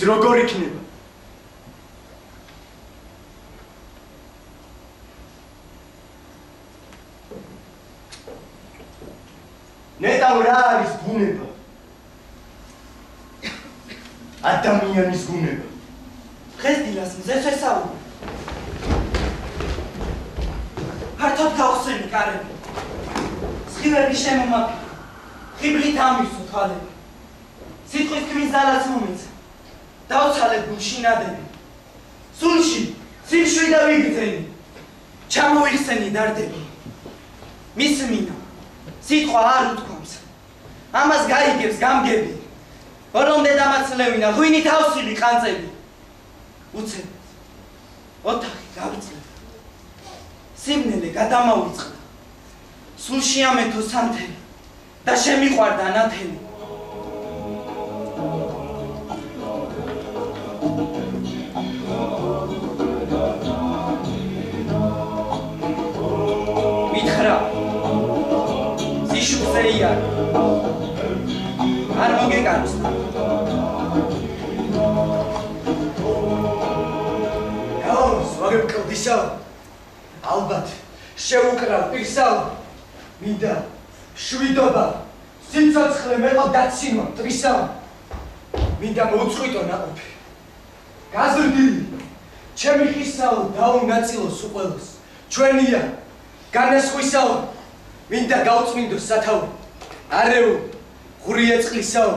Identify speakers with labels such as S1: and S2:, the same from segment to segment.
S1: როგორ იქნება? ნეტავ რა არის ბუნება? ადამიანის ბუნება.
S2: დღეს დილას მზეს ვესაუბრე. ფართოდ გავხსენი კარები. სხივები შემომაფიქრე. ხიბლით ამისო თვალები. სიტყვის ქმის ძალაც მომეცა. დავცალებ გულშინადები. სულში სიმშვი და ვიგრძენი. ჩამოიხსენი დარდები. მისმინა. სიტყვა არ უთქვამს. ამას გაიგებს გამგები. ბოლომდე დამაცლევინა ღვინით ავსილი ყანწები. უცებად. ოთახი გავიწლებ. სიმნელე გადამავიწყდა. სულში ამეთო სანთელი და შემიყვარდა ნათელი. ზიშუხზეია არ მოგეკაროს გაოს ვაგებკლდისა ალბათ შეუკრავ პირსავ მინდა შვიდობა სიცოცხლე მეყო დაცინვა მტრისა მინდა მოუწყვიტო ნაყოფი გაზრდილი ჩემი ხისაო დაუნაწილოს უყველოს ჩვენია განასხვისაო მინდა გავწმინდოს სათავე არეულ ღურია წყლისაო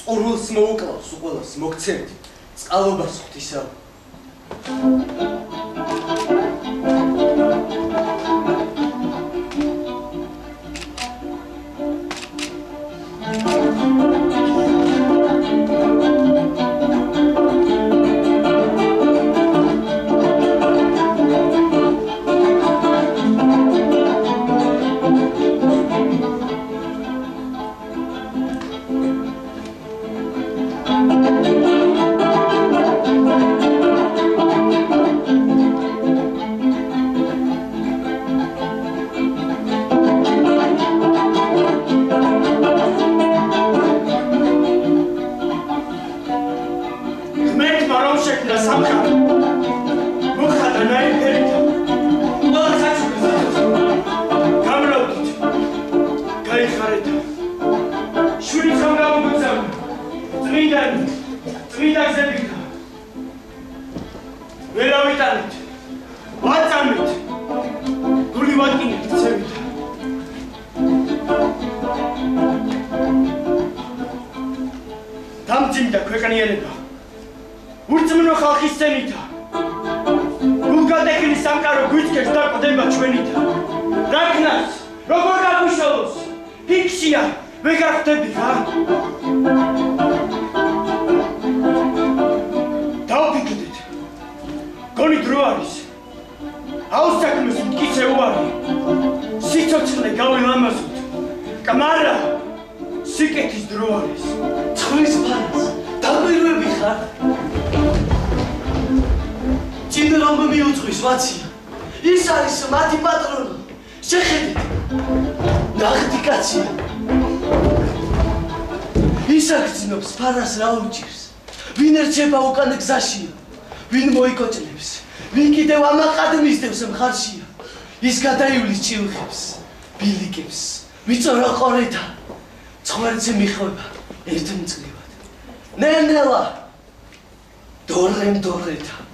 S2: წყურვილს მოუკლავს უყველოს მოგცემთ წყალობას ღვთისაო
S1: გამძიმდა ქვეყნიერება ურწმუნო ხალხის სცენითა გულგადეხილი სამყარო გვიწყებს დაკვდება ჩვენითა რაკნას როგორ გაგუშალოს ფიქშია ვეღარ ხვდები რა დავფიქრდით გონი დრო არის აუსაქმეს მტკიცე უარი სიცოცხლე გავილამაზოთ კამარა სიკეთის დრო არის
S3: წყლის ფარას დაგვირვები ხარ ჭინდრომ მიუძღვის ვაცია ის არის მათი პატრონი შეხედეთ ნახტი კაცია ის აგრძნობს ფარას რა უჭირს ვინ ერჩება უკან გზაშია ვინ მოიკოჭნებს ვინ კიდევ ამაყად მისდევს მხარშია ის გადაივლის ჭილხებს ბილიკებს მიწორა ყორეთა ცხვერზე მიხვება ერთმწყლივად ნენელა დორემ დორეთა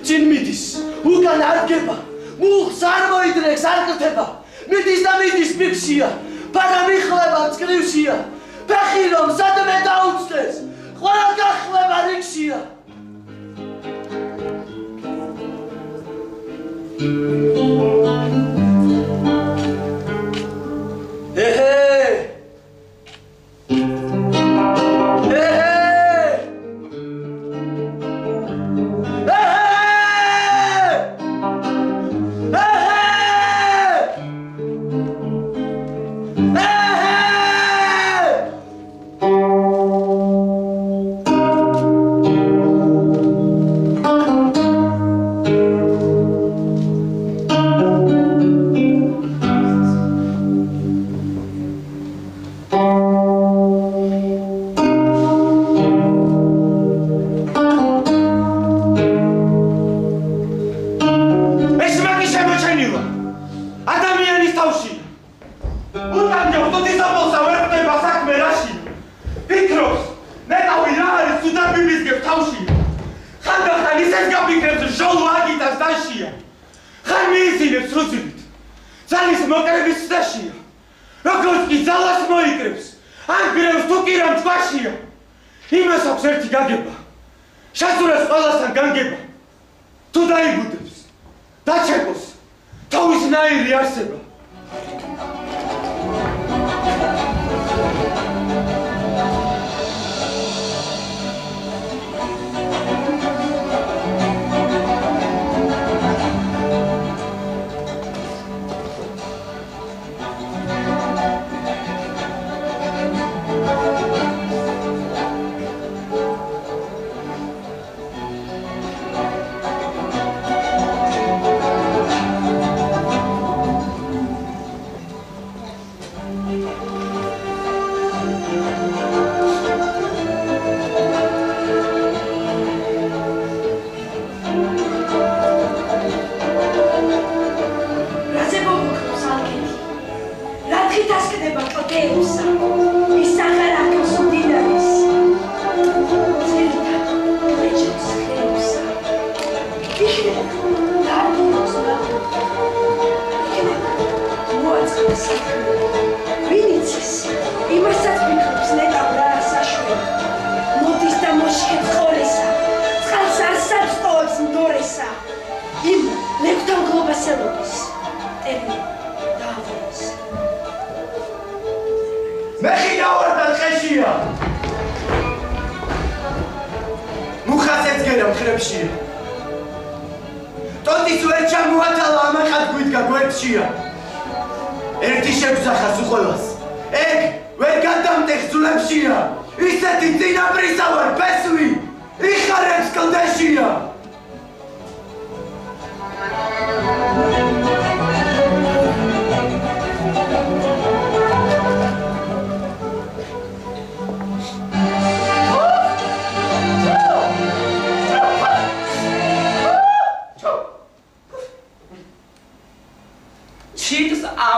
S3: Cin midis, ugan argeba, muğs ar moidreks argteba, midis da midis pixia, para mixleba mtskrivsia, pexirom sadme dautstes, qvara gaxleba riksia.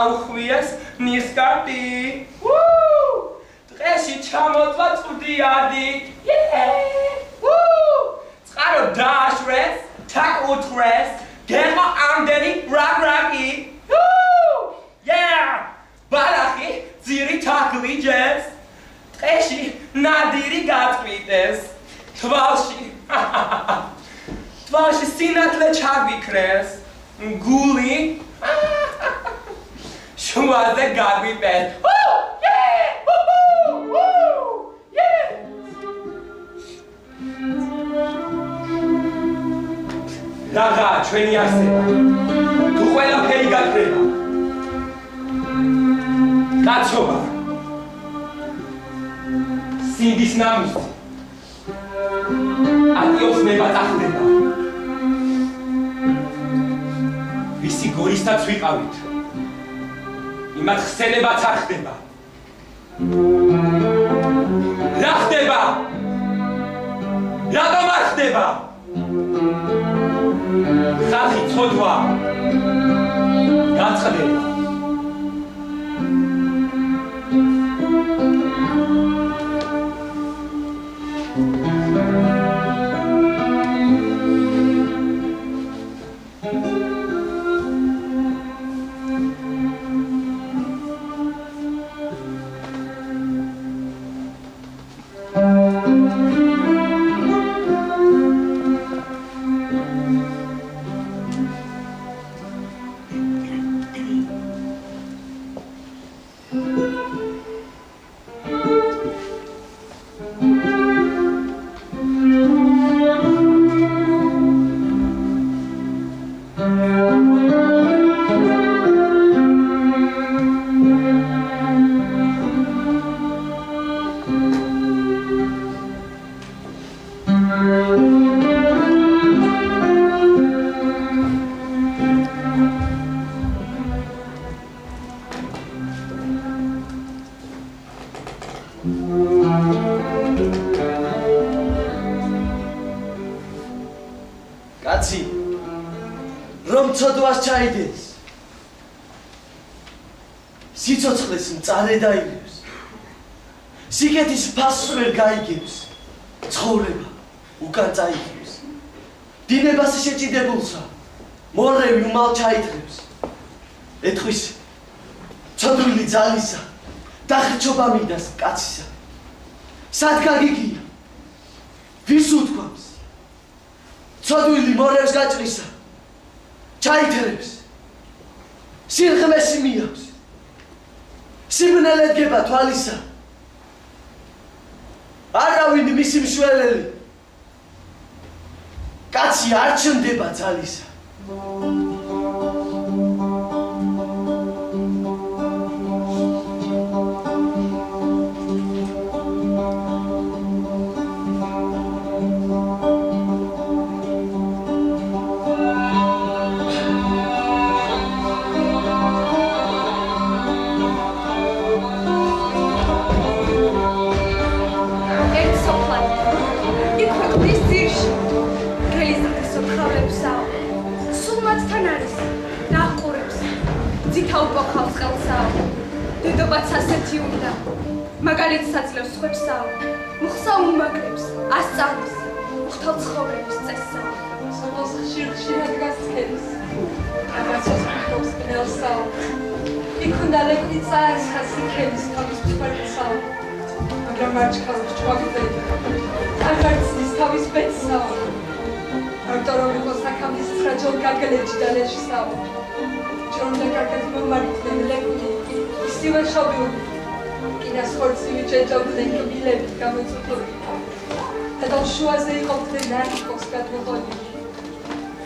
S4: გაუხვიეს ნისკარტი. დღეში ჩამოწვა წვდიადი. წყარო დააშვეს, თაკუთრეს, გეყო ამდენი რაგრაგი. ბალახი ძირი თაკლიჯეს. დღეში ნადირი გაწყვიტეს. თვალში სინათლე ჩაგვიქრეს. გული შუაზე გაგვიპეს. რაღა ჩვენი არსება თუ ყველაფერი გაკრება კაცობა სინდის ნამუსი ატიოს მებაწახდება ვისი გორისაც ვიყავით იმათ ხსენებაც არ ხდება რა ხდება რატომ არ ხდება ხალხი ცოდვა გაწყდება კაცი რომ ცოდვას ჩაიდეს სიცოცხლეს მწარე დაიგებს სიგეთის ფასს ვერ გაიგებს ცხოვრება უკან წაიგებს დინებას შეჭიდებულსა მორევი უმალ ჩაითრებს ეთქვის ცოდვილი ძალისა დახრჩობა მინდას კაცისა სად გაგიგია ვის უთქვამს ცოდვილი მორევს გაჭრისა ჩაითრებს სირღმესი მიაქვს სიბნელე დგება თვალისა არავინ მისი მშველელი კაცი არ ჩნდება ძალისა
S5: უპოხავს ხელსაო დედობაც ასეთი უნდა მაგალითს აძლევს სხვებსაო მხსა უმაგრებს ასწავლის უხთავ ცხოვრების წესსაო
S6: სოფელს ხშირად გასცემს ამაცოს ფიქრობს ბნელსაო იქ უნდა ლეკვი წაერს ხასიქელის თავის ფერცაო მაგრამ არ ჩქარობს ჭვაგდები არ გარცნის თავის ბედსაო არდა რომ იყოს აქამის ცხრაჯოლ გაგელეჯი და ლეჟისაო Jonda kakati mamaritne lekuni istiva shobiu kinas khortsivi chejobden kabilebt gamotsuturi eta shuaze iqofte narikos gatmotoni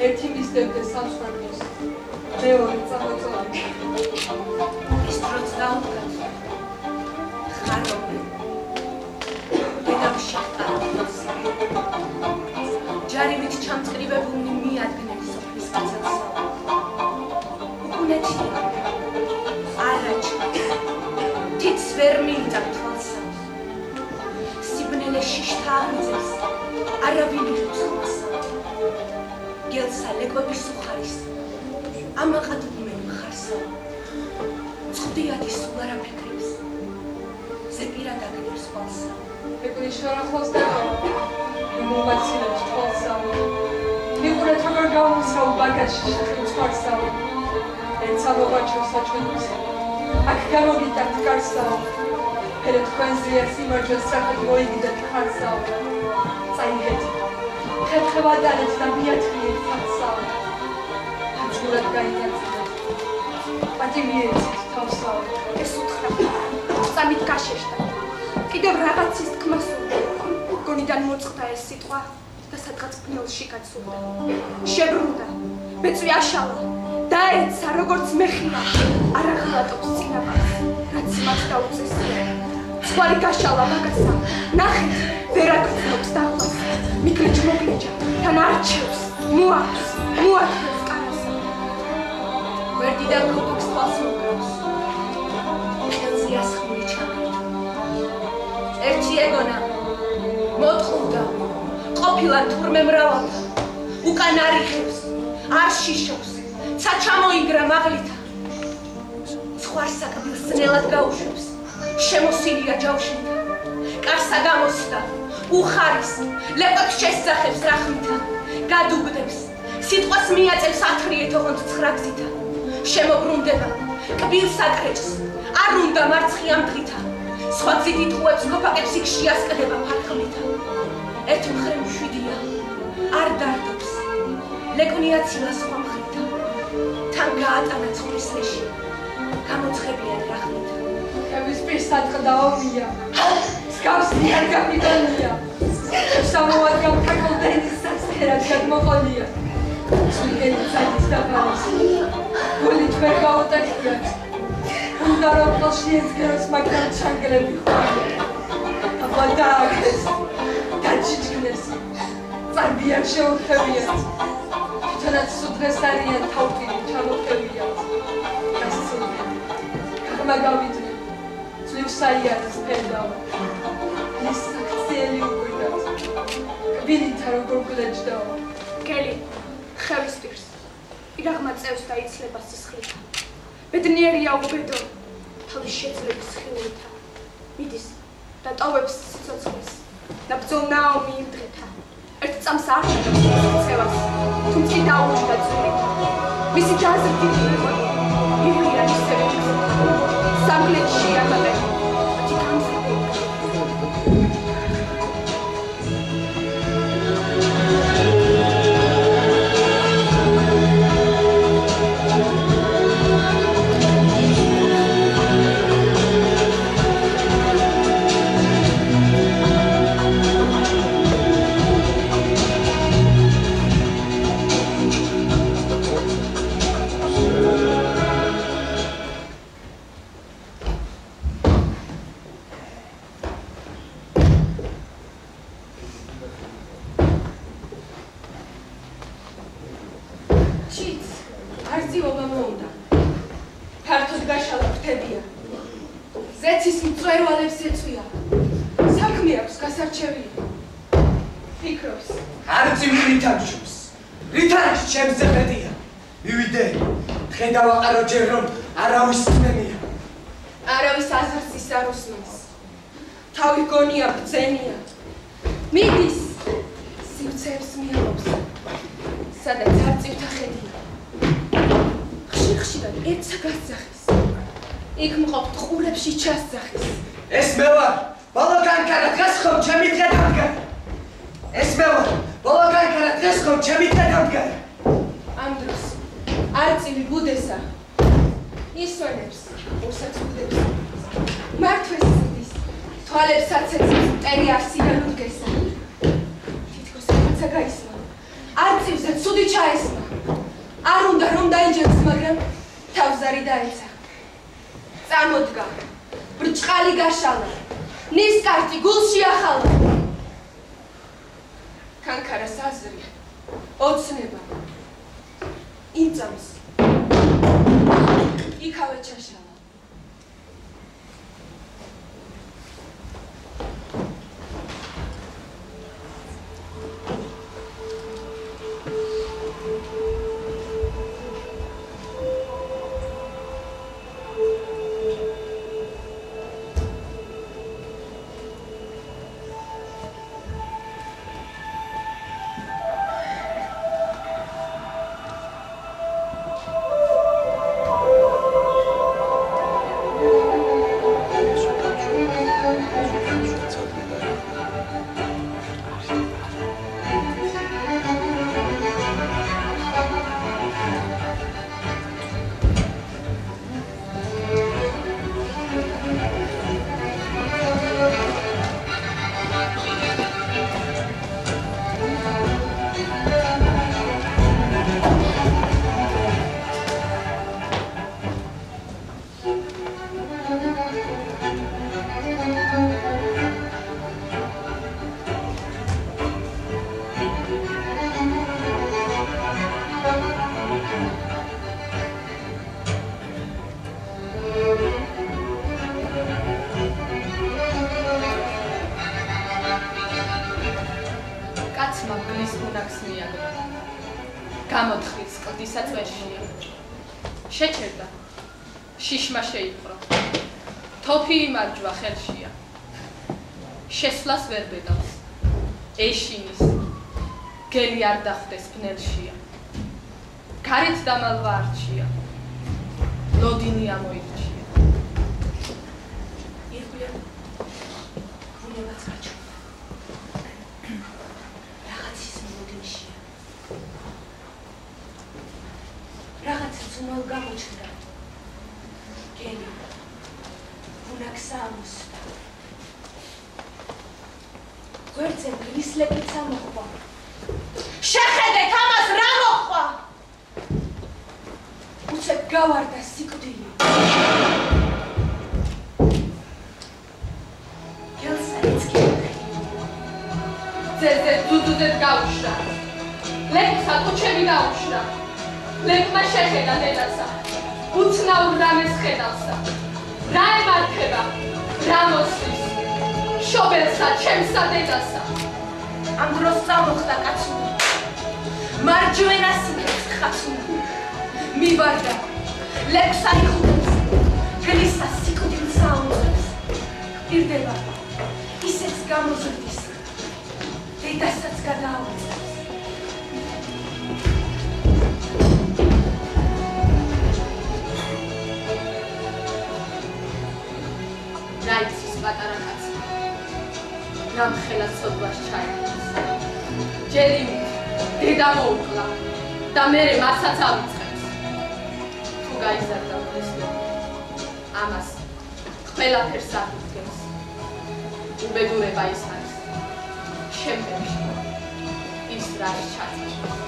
S6: erti misdebde samsvardos meori tsamotsoni istrots dautkat kharobe edamshaqaros jarivit chamtsqribebuni miadgnes soflis katsatsa Araç, tit vermeyecek tvalsam. Sibnele şiş tağınızız, arabini tutmasam. Gel saleko bir suharis, ama katıbmen kharsam. ხვდიადი სულ არ აფიქრებს. ზეპირა დაგდებს ხოლსა.
S5: ეკვი შორახლავს და მომაცილებს ხოლსა. მიყურეთ როგორ გამოსროლ ბაგაჟში შეხვდებს ხოლსა. ეცა მოვაჩვევ საჩვენებს. აქ გამოგიტანთ კარსა. ფერე თქვენზეა სიმართლეს სწრაფად მოიგდეთ ხარსა. წაიგეთ. ხეთხვადანეთ და მიათრიეთ ხარსა. გულად გაიგაცნეთ. პატი მიეცით თავსა.
S6: ეს უთხრა. წამით გაშეშდა. კიდევ რაღაცის თქმა სურდა. გონიდან მოწყდა ეს სიტყვა და სადღაც ბნელში გაცურდა. შებრუნდა. ბეწვი აშალა. დაეცა როგორც მეხილა. არ აღლატობს წინაპარს, რაც მათ დაუწესია. სხვარი გაშალა მაგასა. ნახეთ, ვერ აგრძნობს დაღლას. მიგრეჯ-მოგრეჯა, თან არჩევს, მოაქვს კარასა. ვერდიდან კოდოქს თვალს მოგრავს. ხელზე ასხმული ჩაგერდა. ერთი ეგონა მოტყუდა, ყოფილა თურმე მრავალთა. უკან არიხებს, არ შიშობს, ცა ჩამოიგრა მაღლითა. ცხვარს საკბილს ძნელად გაუშვებს, შემოსილია ჯავშნითა. კარსა გამოსდა, უხარის, ლეკვებს შესძახებს რახმითა. გადუგდებს, სიტყვას მიაწევს ათრიეთ ოღონდ ცხრაგზითა. შემობრუნდება, კბილს აკრეჭს, არ უნდა მარცხი ამ დღითა. სხვა გზით იტყუებს, გოფაკებს იქ შეასკდება ფარხლითა. ერთ მხრე მშვიდია, არ დარდობს, ლეკვნია ცილა სხვა მხრითა. თან გაატანა ცხვრის რეში, გამოცხებიან რახმითა.
S5: ხევის პირსატყდა ომია, მსგავსი არ გაფრიდანია. სამოადგამ თაკოლდენის სასქერად გადმოყოლია. ცვიგელი წადის დაბარის, გულით ვერ გაუტეხიათ. უნდა რომ ყოლში ეცგეროს, მაგრამ ჩანგლები ხვალია. აბა დააგდეს, დაჩიჩკნეს, წარბიან შეუხევიათ. თვითონაც სუდღეს არიან თავკილი ჩამოხევიათ. გასცილდნენ, გაღმა გავიდნენ, ძლივსაიარის ფერდავა. ის საქციელი უკვირდათ, კბილითა როგორ გლეჯდაო.
S6: გელი, ხევის პირს, ირაღმა წევს და იცლება სისხლითა. ბედნიერია უბედო, თავის შეძლების ხილვითა. მიდის და ტოვებს სიცოცხლის და ბრძოლნაო მიირდღეთა. ერთ წამს არ შეგებს ცევას, თუმცა დაუჭდა წვირი. მისი დაზრდილი მეგონი, ირია ისევე გზა. სამგლეთში ამაყე, მათი გამზრდელი.
S2: დავაყარო ჯერ რომ არავის წმენია.
S6: არავის აზრს არ უსმენს. თავი გონია ბრძენია. მიდის, სივრცეებს მიიღობს. სადაც არწივთა ხედია. ხშირ-ხშირად ერთსა გასძახის. იქ მყოფ ყურებში ჩასძახის.
S2: ეს მე ვარ, ბოლო განკარა დღეს ხომ ჩემი დღე დამდგარ. ეს მე ვარ, ბოლო განკარა დღეს ხომ ჩემი დღე დამდგარ.
S6: ამ დროს არწივი ბუდესა ისვენებს, უსაც ბუდებს. მართვეს ზრდის, თვალებსაც ეცებს მტერი არსიდან უდგესა. თითქოს რაღაცა გაისმა, არწივზე ცუდი ჩაესმა. არ უნდა რომ დაიჯერს, მაგრამ თავზარი დაეცა. წამოდგა, ბრჭყალი გაშალა, ნისკარტი გულში ახალა. კანკარას აზრი, ოცნება. ინძამს იქავე ჩაშალა.
S7: გამოთხრის კლდისა წვერშია. შეჩერდა, შიშმა შეიპყრო, თოფი იმარჯვა ხელშია. შესვლას ვერ ბედავს, ეშინის, გელი არ დახვდეს ბნელშია. გარეთ დამალვა არჩია, ლოდინი ამოირჩია.
S6: ირგვლივ გუნებაც გაჩვენა. რაღაცის ლოდინშია. რაღაცა ზუმალ გამოჩნდა. გელი გუნაკსა ამოსდა. გვერდზე მგლის ლეპიც ამოხვა. შეხედეთ ამას რა მოხვა? უცებ გავარდა სიკვდილი. გელსა იცქი.
S7: ძეზე დუდუდეთ გაუშრა. ლეპსა კუჩები დაუშრა. ლეპმა შეხედა დედასა. უცნაურ რამეს ხედავსა. რა ემართება? რა მოსვლის? შობელსა ჩემსა დედასა.
S6: ამ დროს წამოხდა კაცუნი. მარჯვენა სიკვდილს ხაცუნი. მივარდა. ლექსა იხუტებს. გლისა სიკვდილს აუწევს. პირდება. ისეც გამოზრდის. დედასაც გადააუწევს.
S7: რაიცის პატარა კაცი. რამ ხელას სოდვას ჩაიგდეს. ჯერიმით დედა მოუკლა და მერე მასაც ავიწყებს. თუ გაიზარდა მგლისლო, ამას ყველაფერს აღიდგენს. უბედურება ის არის. შემდეგში ის რას ჩაწერს.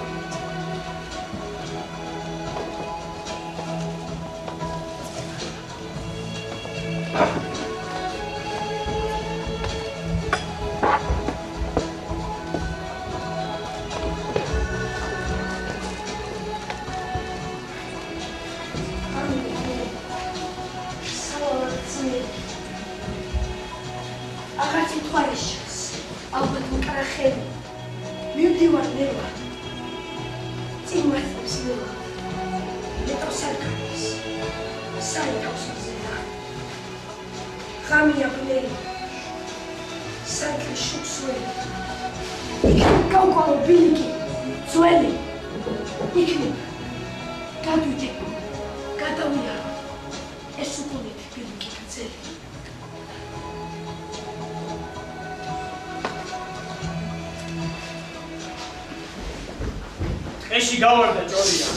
S1: ეში გავარდა ჭორია.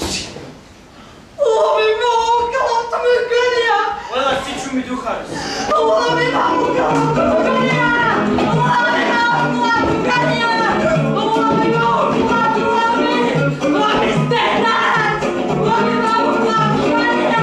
S3: ომი მოგალოთ მეგონია.
S1: ყველა სიჩუმი დუხარს.
S3: ომი მოგალოთ მეგონია. ომი მოგალოთ მეგონია. ომი მოგალოთ მეგონია. ომი სტენად. ომი მოგალოთ მეგონია.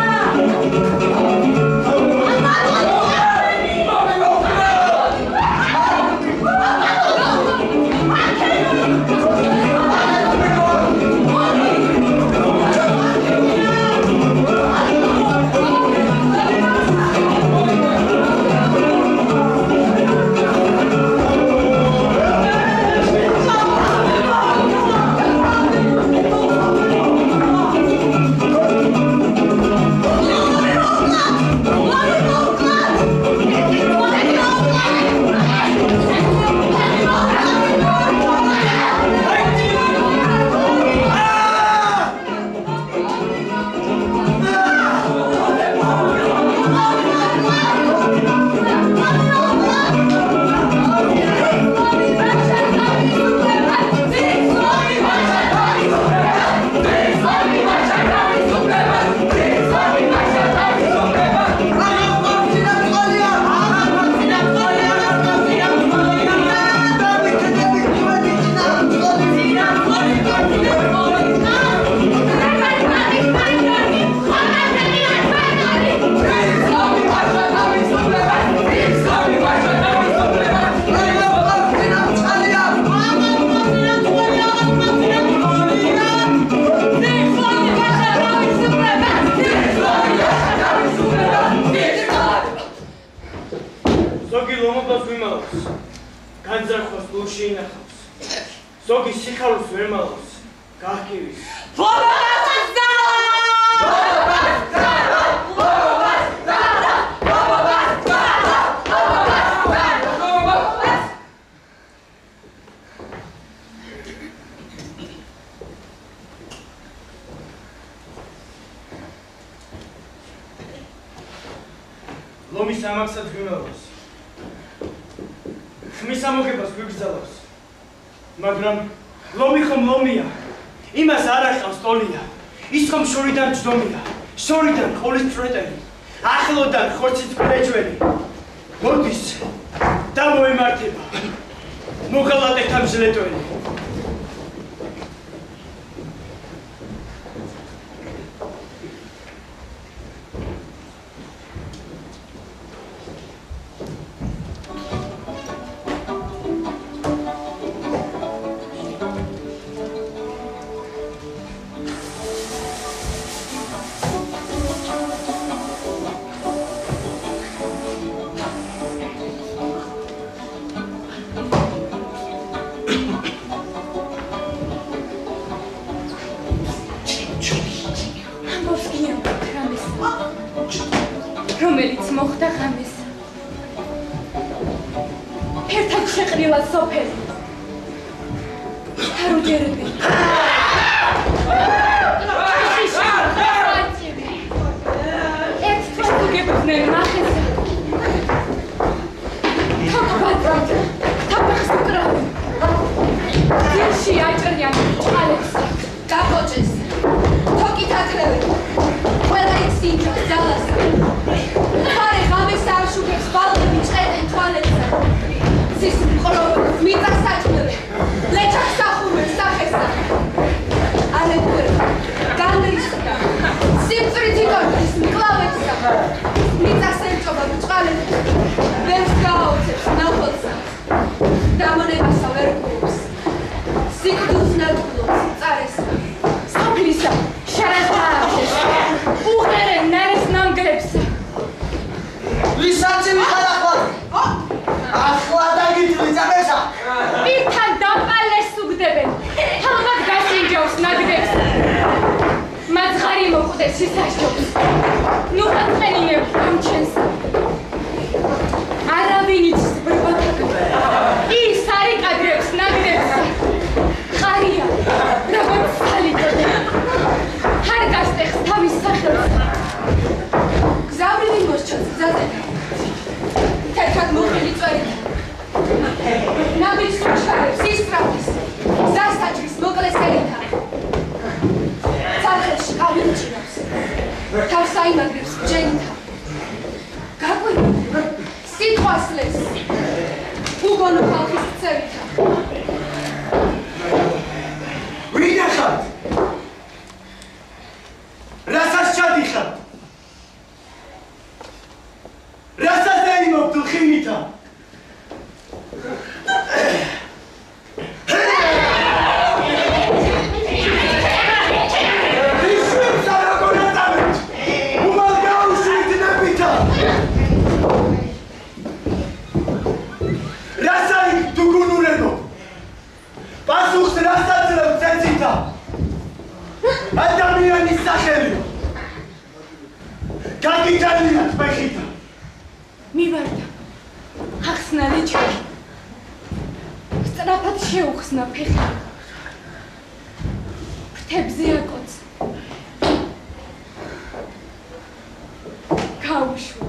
S1: განძარხვას გულში ინახავს. ზოგი სიხარულს ვერ მალავს, გაჰკივის. ლომის ამაქსად გვიმეორებს. ხმის ამოგებას გვიგზავნოს. მაგრამ ლომი ხომ ლომია. იმას არ ახავს ტოლია. ის ხომ შორიდან ჯდომია. შორიდან ყოლის წვეტელი. ახლოდან ხორცის ბრეჯველი. მოდის და მოემართება. მოგალატეთ ამ ჟლეტველი.
S6: რომელიც მოხდა ღამეს. ერთად შეყრილა სოფელი. არუჯერები. ერთ თვას უგებდნენ მახესა. თაგვაძად, თაფახს უკრავენ. ძილში აჭრიან ჭალებს. გაბოჭეს. თოკით აკრევენ. ყველა იცინჯებს ძალას. ხარე ღამეს არ შუქებს ბალნები ჭყედენ თვალებსა. ზის მყრობებს მიწას საჭმელენ. ლეჩაკს ახურვებს სახესა. არებურება განრისხდა. სიმწვრით იკორდის მკლავებსა. მიწას ემჭობა ბჭყალებს. ვერს გააოცებს ნახველსა. დამონებასა ვერ გულობს. სიკვდილს ნადგულობს წარესა. სოფლისა შარათააშეს. უღერენ ნარეს ნამგრებსა.
S3: ვისაცი ვიხალახვად? ახლა დაგიძვი წამესა.
S6: პირთან დაპალეს უგდებენ. თავად გასინჯავს ნაგდებს. მაცხარი მოკვდეს ისაშჯობს. ნუ ხატყენინებს გამჩენს. არავინ იცის ბრბათაგა. ის არიკადრებს ნაგდებს. ხარია როგორც სალიწოდე. არ გასტეხს თავის სახელს. გზავრილი მოსჩანს გზაზე. თეთრად მოხილი წვერით. ნაბიჯს უჩქარებს ისწრაფის. გზას დაჭრის მოკლეს ხერითა. ცალხელში ყავი უჭირავს. თავს აიმაგრებს ბჯენითა. გაყვი სიტყვას ლეს. უგონო ხალხის ქცევითა.
S3: ვინ ახალ? რასაც ჩადიხარ? რასაც დაიმობ ხინითა? პასუხს რასაც წეცითა? ადამიანის სახელი. გაგიტანია თბეხითა.
S6: მივარდა ახსნა ლეჩაკი. სწრაფად შეუხსნა ფეხი. ფრთებზე აკოც. გაუშვა.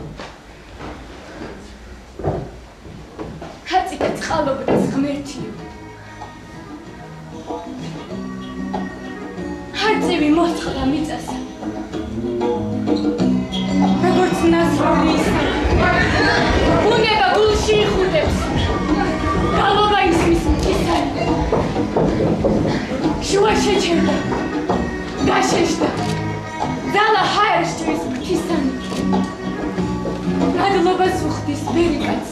S6: ხაწიკა წყალობდეს ღმერთიო. არწივი მოსწყდა მიწასა. როგორც ნასროლი ისა. ბუნება გულში იხუტებს. გალობა ისმის მტკიცანი. შუა შეჩერდა. გაშეშდა. ძალა ჰაერს ჭრის მტკიცანი. მადლობას უხდის ბერიკაც.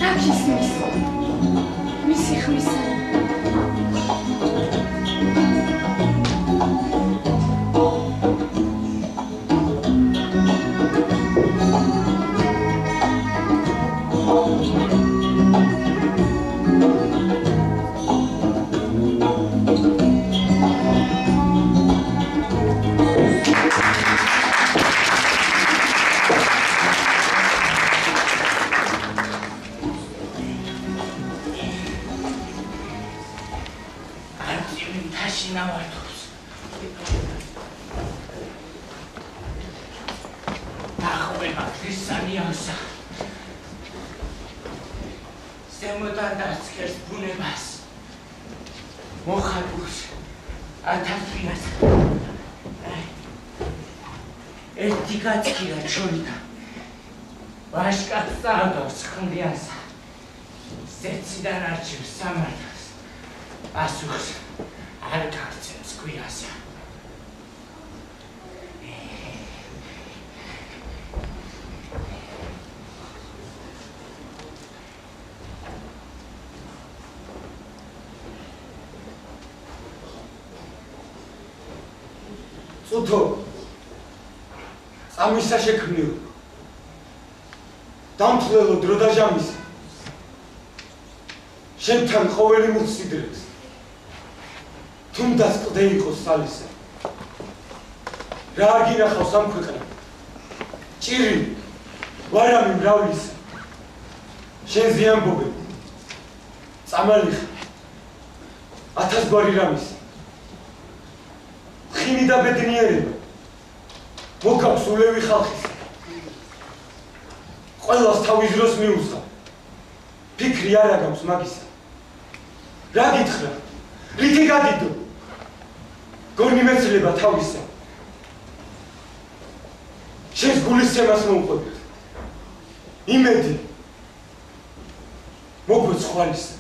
S6: აქ ისმის. მისი ხმისანი.
S1: Saniosa. Semotandas kers bunebas. Mohabus. Atafias. Ertikatskira chorita. Bashkatsados khandiasa. Setsidan archiv samartas. Asus. Arkartsens kuyasa.
S8: Uto, amisa შექმნილ. დამთლელო დრო და ჟამის. შენთან ყოველი მუხსიდრებს. თუნდაც კლდე იყოს სალისა. რა არ გინახავს ამ ქვეყნა. ჭირი, ვარამი მრავლისა. შენ ზიანბობები. წამალი ხარ. ათასგვარი რამისა. ხინი და ბედნიერება მოგავს ულევი ხალხის ყველას თავის დროს მიუძღა ფიქრი არ აგავს მაგისა რა გითხრა რითი გადიდო გონი მეცლება თავისა შენს გულისცემას მოუყვებით იმედი მოგვეც ხვალისა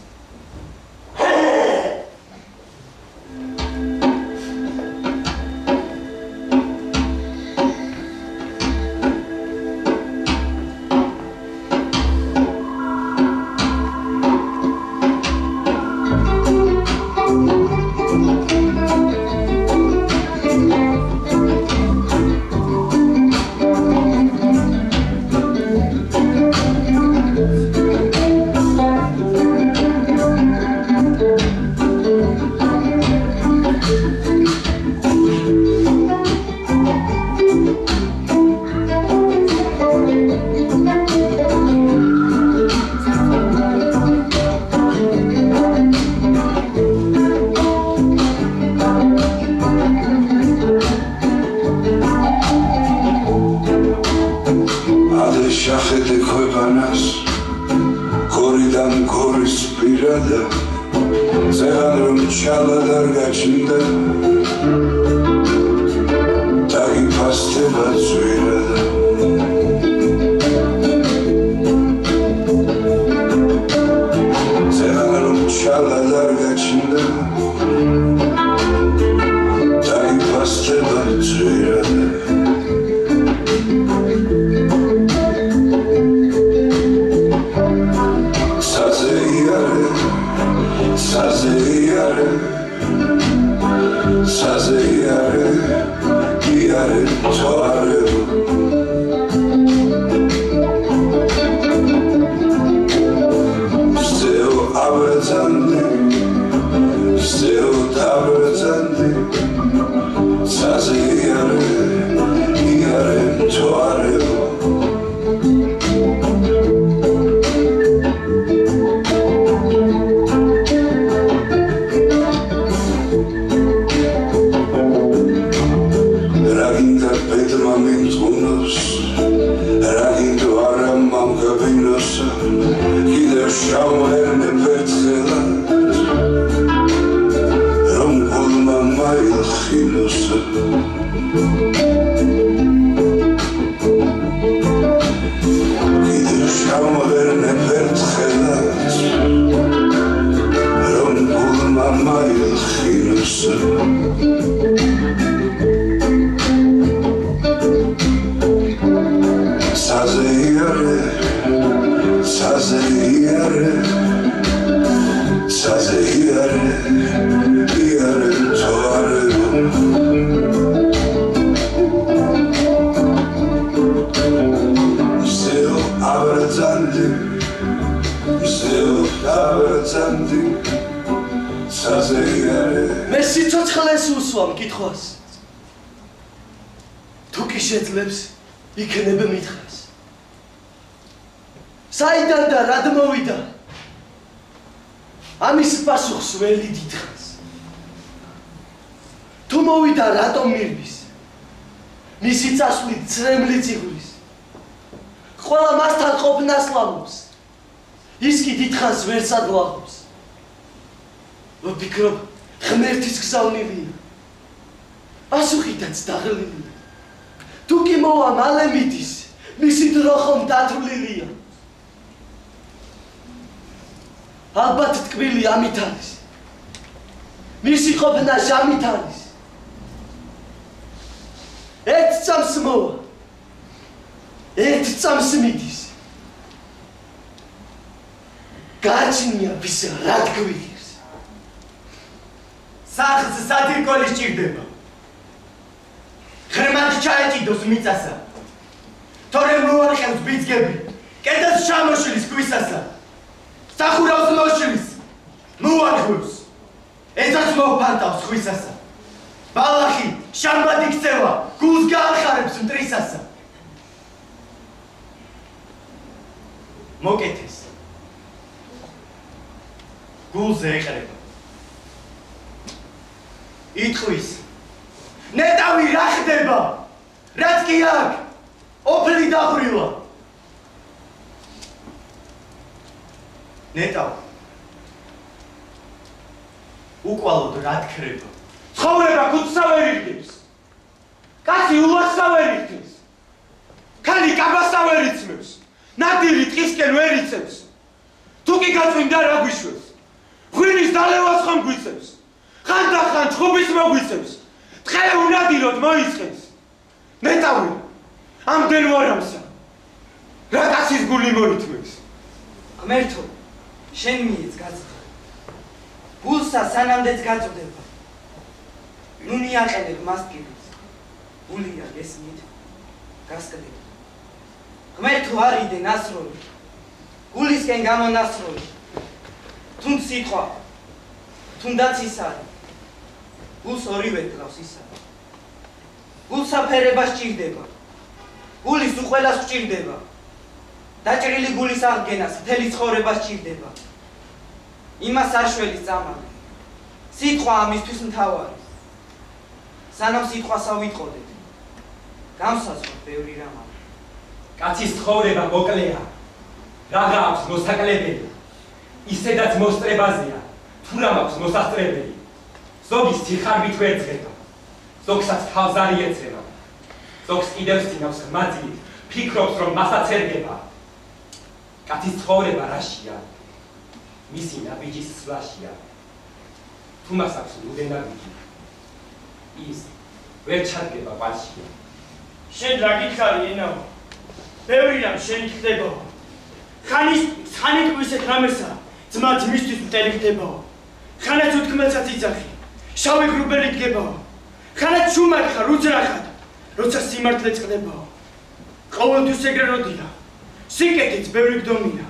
S3: მე სიცოცხლეს უსვამ კითხვას თუ კი შეძლებს იქნებ მითხრას საიდან და რად მოვიდა ამის პასუხს ველი დიდხანს თუ მოვიდა რატომ მირბის მისი წასვლით ცრემლი წიგვის ყველა მასთან ყოფნას ლამობს. ის კი დიდხანს ვერ სადლაღობს. ვფიქრობ, ღმერთის გზავნილია. პასუხითაც დაღლილია. თუ კი მოვა მალე მიდის, მისი დრო ხომ დათვლილია. ალბათ ტკბილი ამით არის. მისი ყოფნა ჟამით არის. ერთ წამს მოვა. ერთ წამს მიდის. გააჩნია ვის რა თქმის.
S1: სახლს საძირკველი სჭირდება. ღრმად ჩაეჭიდოს მიწასა. თორე მოახევს ბიძგები, კედელს ჩამოშლის ქვისასა. სახურავს მოშლის, მოახვევს. ეცაც მოფანტავს ქვისასა. ბალახი შამბად იქცევა, გულს გაახარებს მტრისასა. მოკეთეს. გულზე ეყრება. იტყვის. ნეტავი რა ხდება? რაც კი აქ? ოფლი დაღვრივა. ნეტავ. უკვალოდ რა თქრება?
S8: ცხოვრება კუცსა ვერ ირგებს. კაცი ულასსა ვერ ირგებს. ქალი კაბასსა ვერ იცმევს. ნადირი ტყისკენ ვერ იცევს. თუ კი გაწვიმდა რა გვიშვებს. ღვინის დალევას ხომ გვიცევს. ხანდახან ჩხუბის მოგვიცევს. დღე უნადიროდ მოიწყებს. ნეტავი ამდენ ვარამსა. რა კაცის გული მოითმევს.
S2: ღმერთო, შენ მიეც გაწდა. გულსა სანამდეც გაწდება. ნუ მიაყენებ მასკილებს. გულია გესმით. გასკდებ. ღმერთო არიდე ნასროლი. გულისკენ გამონასროლი. თუნდაც სიტყვა. თუნდაც ის არის. გულს ორივე კლავს ისა. გულსა ფერება სჭირდება. გულის უყველას სჭირდება. დაჭრილი გულის აღგენას მთელი ცხოვრება სჭირდება. იმას არ შველის წამალი. სიტყვა ამისთვის მთავარი. სანამ სიტყვასა ვიტყოდეთ. გამსაზღვროთ ბევრი რამ არის.
S8: კაცის ცხოვრება მოკლეა. რა გაქვს მოსაკლებელი. ისედაც მოსტრებაზეა. თუ რა მაქვს მოსასწრებელი. ზოგის ციხარბით ვერ ძღება. ზოგსაც თავს არ იეცება. ზოგს კიდევ სინავს ხმაძილით, ფიქრობს რომ მასაც ერგება. კაცის ცხოვრება რაშია? მისი ნაბიჯის სვლაშია. თუ მას აქვს ლუდე ნაბიჯი, ის ვერ ჩადგება ყვაშია.
S1: შენ რა გითხარი ენაო? ბევრი რამ შენი ხდებაო. ხანით ისეთ რამესა, ძმა ძმისთვის მტერი ხდებაო. ხანაც უთქმელსაც იძახი, შავი გრუბელი დგებაო. ხანაც შუმაკხა რუძრახად, როცა სიმართლე წყდებაო. ყოველთვის ეგრე როდია, სიკეთეც ბევრი გდომია.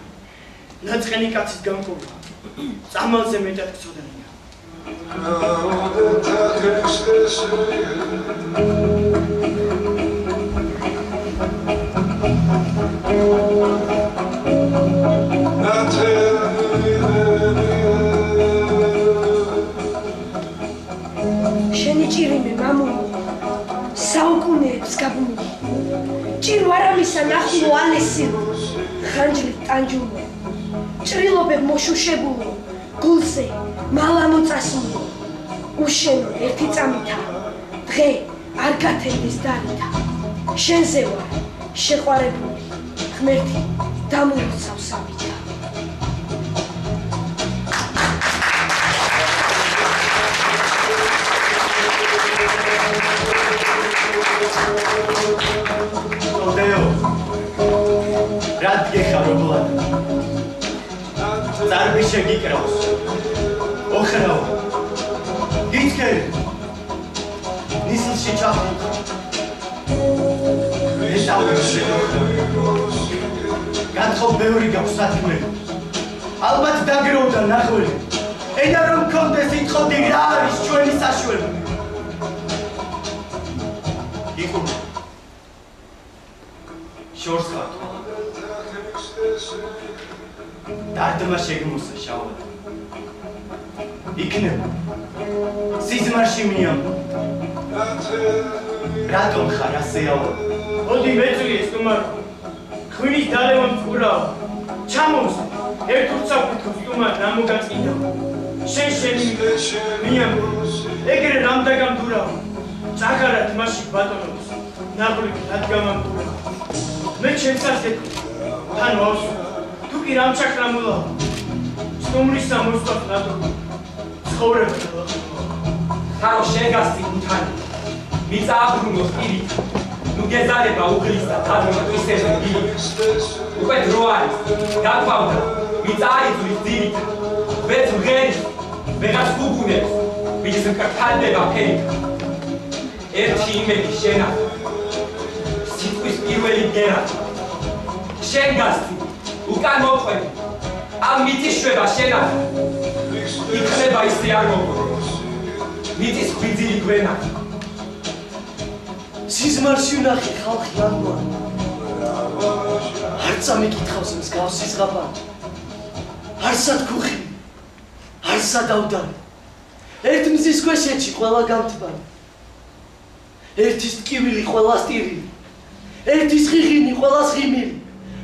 S1: ნაწყენი კაცის გამკურვა, წამალზე მეტად გწოდნია.
S9: შენი ჭირიმე მამული საუკუნეებს გაბმული ჭირო არამისა ნახულო ალესილო ხანჯლით ტანჯულო ჭრილობებ მოშუშებულო გულზე მალა მოწასულო უშენო ერთი წამითა დღე არ გათენდეს დალითა შენზე ვარ შეყვარებული ღმერთი დამოიცავს ამითა
S1: ოდეო რად გეხარობლად წარბი შეგიკრავს ოხრაო გიჩქერი ნისლში ჩახუხა გათხოვ ბევრი გაქვს სათქმელი ალბათ დაგროვდა ნახველი ენა რომ მქონდეს იტყოდი რა არის ჩვენი საშუალება იკურე შორს ხარ დარდმა შეგმოსა შავა იქნება სიზმარში მიამბო რატომ ხარ ასე ავა მოდი მეწვიეს თუმარ ღვინის დალევა მწყურავ ჩამოს ერთ უცაფრთხო სტუმარ ნამოგაწინდა შენი მიამო ეგრე რამდაგამდურავ წაგარად მასში ბატონობს ნაღვლი ადგამამდურავ მე ჩემსაც გეტყვი თან ვავსო თუ კი რამ ჩაქრამულა სტუმრის სამოსწორ ნატო ცხოვრება
S8: თარო შეგასწი უთანი მიწააბრუნო პირით ნუ გეზარება უღლისა თადრომა ისევე გილი უკვე დრო არის გაგვავდა მიწააიძulis ძირით ვეც მღერის ვეღაც გუგუნებს ვიძს მკრთალდება ფერით ერთი იმედი შენა სიტყვის პირველი გერა შენ გასწი უკან მოყვები ამ მიწის შვება შენა იქნება ისე არ მოყვები მიწის ღვიძლი გვენა
S3: სიზმარში ვნახე ხალხი ამბობ არ წამიკითხავს მსგავსი ზღაპარი არსად ქუხი არსად ავდარი ერთ მზის ქვეშეთში ყველა გამთბარი ერთის ტკივილი ყველას ტირილი ერთის ღიღინი ყველას ღიმილი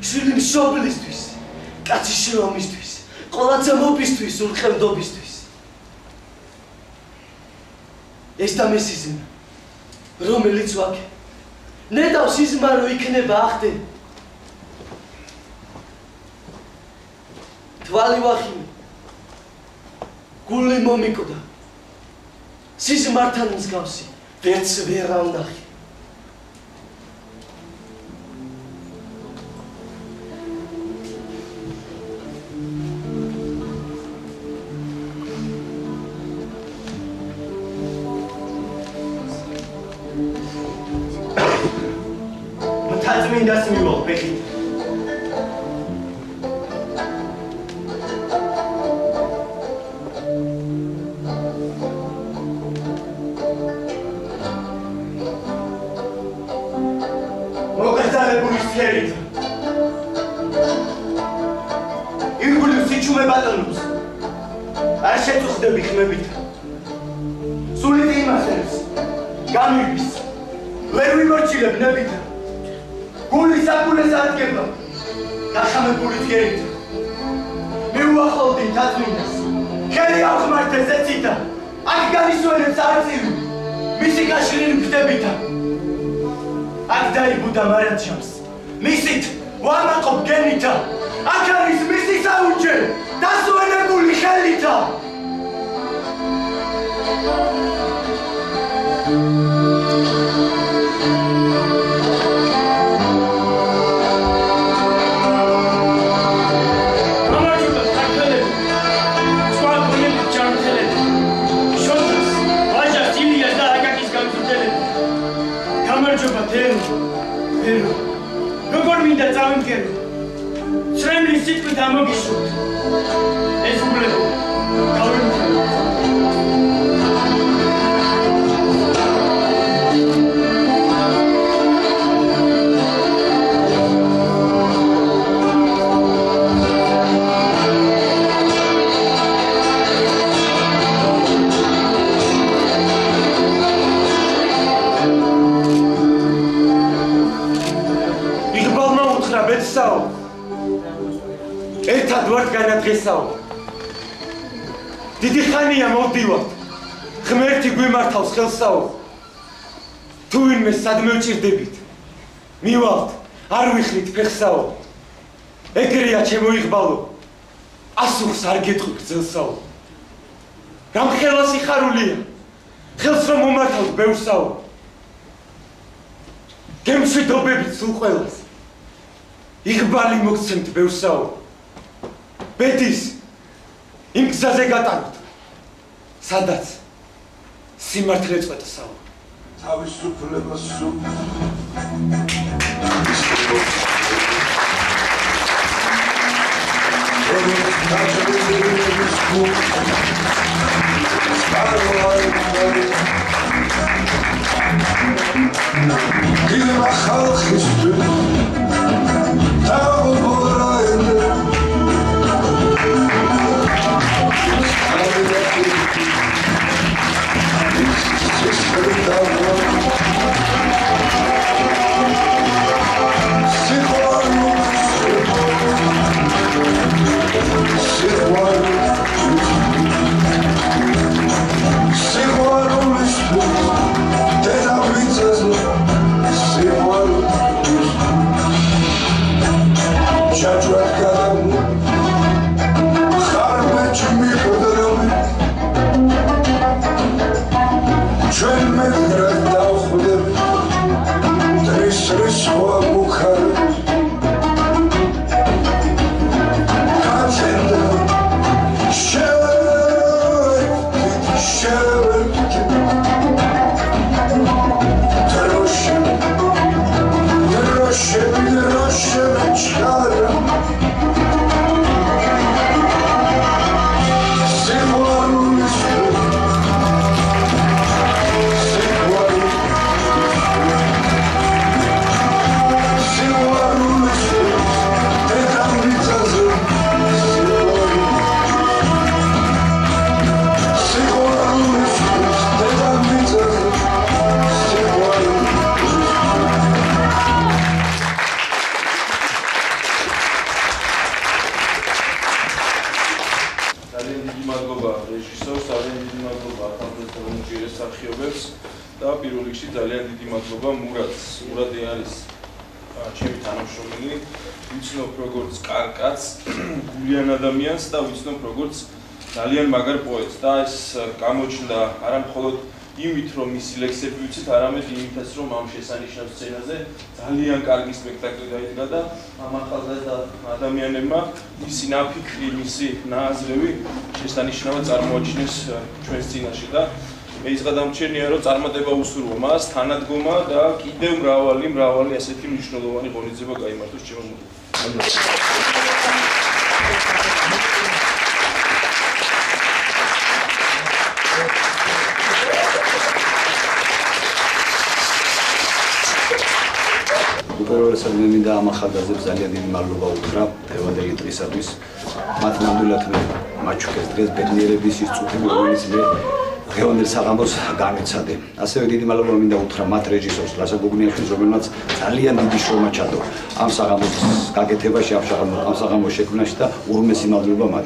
S3: შვილი მშობლისთვის კაცი შრომისთვის ყველა ძმობისთვის ურხევდობისთვის ეს და მე სიზმრა რომელიც ვაკე ნედავს იზმარო იქნება ახდე თვალი ვახინე გული მომიკოდა სიზმართან მსგავსი ვერც ვერ ავნახე
S1: მთაწმინდას მივალ ფეხით მოკრძალებული სფერით ირგვლივ სიჩუმე ბატონობს არ შეწუხდები ხმებით სულით იმასებს გამიგვის ვერ ვიმორჩილებ ნებით გული საკულეს ადგება დახამებული თგერით მე უახლოვდი მთაწმინდას ხელი ავხმართე ზეცითა აქ განისვენებს არწივი მისი გაშლილი ფრთებითა აქ დაიბუდა მარადშამს მისით ვამაყობ გენითა აქ არის მისი საუჯე დასვენებული ხელითა Pero, როგორ მინდა წავიმკერო ცრემლის სიტყვით ამოგიშვოთ ეს უბლებო გავიმკერო ერთად ვართ განადღესაო დიდი ხანია მოვდივართ ღმერთი გვიმართავს ხელსაო თუ ვინმე სადმე ვჭირდებით მივალთ არ ვიხლით ფეხსაო ეგრეა ჩემო იღბალო ასუხს არ გეტყვი გრძელსაო რამ ხელა სიხარულია ხელს რომ მომართავთ ბევრსაო გემშვიდობებით სულ ყველას იღბალი მოგცემთ ბევრსაო ბედის იმ გზაზე გატაროთ სადაც სიმართლე წვეთსაო
S10: თავისუფლებას სულ
S11: პირველ რიგში ძალიან დიდი მადლობა მურადს. მურადი არის ჩემი თანამშრომელი. ვიცნობ როგორც კარკაც, გულიან ადამიანს და ვიცნობ როგორც ძალიან მაგარ პოეტს და ეს გამოჩნდა არა მხოლოდ იმით, რომ მისი ლექსები ვიცით, არამედ იმითაც, რომ ამ შესანიშნავ სცენაზე ძალიან კარგი სპექტაკლი დაიდგა და ამ ახალგაზრდა ადამიანებმა მისი ნაფიქრი, მისი ნააზრევი შესანიშნავად წარმოაჩინეს ჩვენს წინაშე და მე ის გადამჩენია, რომ წარმატება უსურვო მას, თანადგომა და კიდევ მრავალი ასეთი მნიშვნელოვანი ღონისძიება გაიმართოს ჩემო მოდელში.
S12: უპირველესად მე მინდა ამ ახალგაზრდებს ძალიან დიდი მადლობა უთხრა დღევანდელი დღისათვის. მათ ნამდვილად მე მაჩუქეს დღეს ბედნიერების ის წუთი, რომელიც მე დღევანდელ საღამოს განიცადე. ასევე დიდი მადლობა მინდა უთხრა მათ რეჟისორს ლასა გოგუნიაშვილს, რომელმაც ძალიან დიდი შრომა ჩადო ამ საღამოს გაკეთებაში, ამ საღამოს შექმნაში და ურმესი მადლობა მათ.